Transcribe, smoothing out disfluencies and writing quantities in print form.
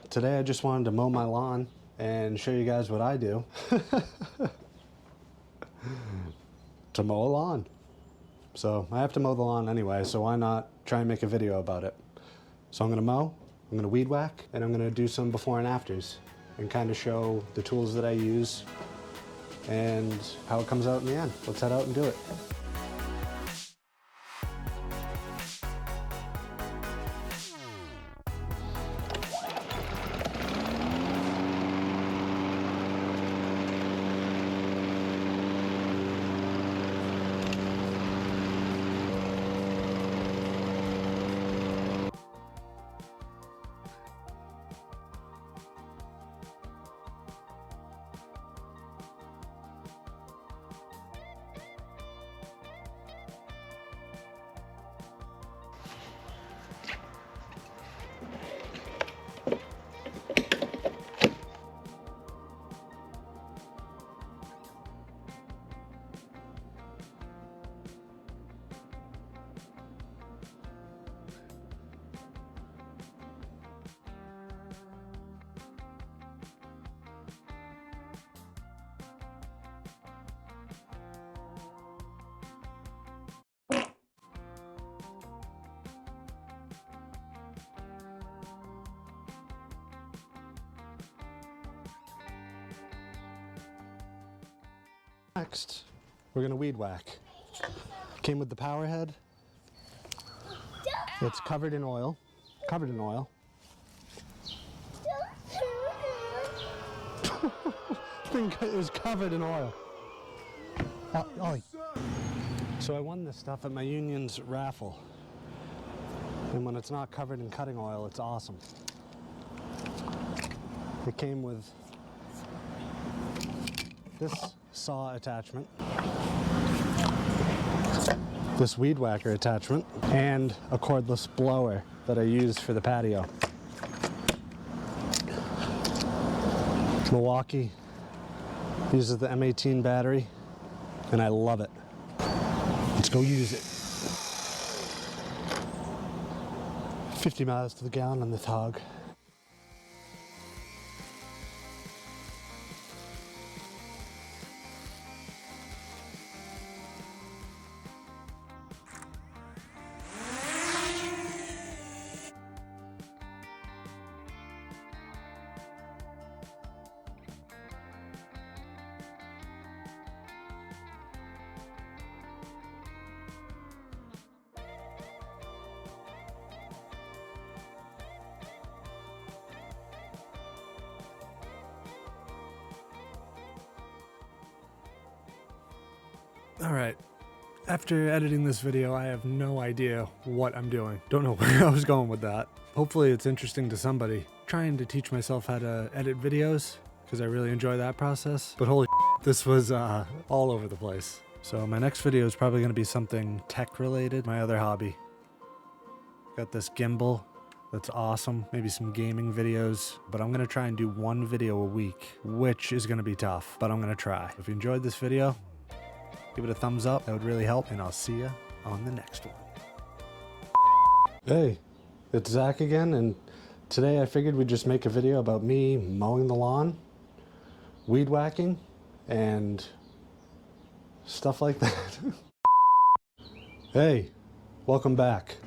Today I just wanted to mow my lawn and show you guys what I do to mow a lawn. So I have to mow the lawn anyway, so why not try and make a video about it? So I'm gonna mow, I'm gonna weed whack, and I'm gonna do some before and afters and kind of show the tools that I use and how it comes out in the end. Let's head out and do it. Next, we're gonna weed whack. Came with the power head. It's covered in oil. Covered in oil. Thing is covered in oil. Oh. So I won this stuff at my union's raffle. And when it's not covered in cutting oil, it's awesome. It came with this saw attachment, this weed whacker attachment, and a cordless blower that I use for the patio. Milwaukee uses the M18 battery, and I love it. Let's go use it. 50 miles to the gallon on this hog. All right, after editing this video, I have no idea what I'm doing. Don't know where I was going with that. Hopefully it's interesting to somebody. Trying to teach myself how to edit videos because I really enjoy that process. But holy shit, this was all over the place. So my next video is probably gonna be something tech related, my other hobby. Got this gimbal, that's awesome. Maybe some gaming videos, but I'm gonna try and do one video a week, which is gonna be tough, but I'm gonna try. If you enjoyed this video, give it a thumbs up, that would really help, and I'll see you on the next one. Hey, it's Zach again, and today I figured we'd just make a video about me mowing the lawn, weed whacking, and stuff like that. Hey, welcome back.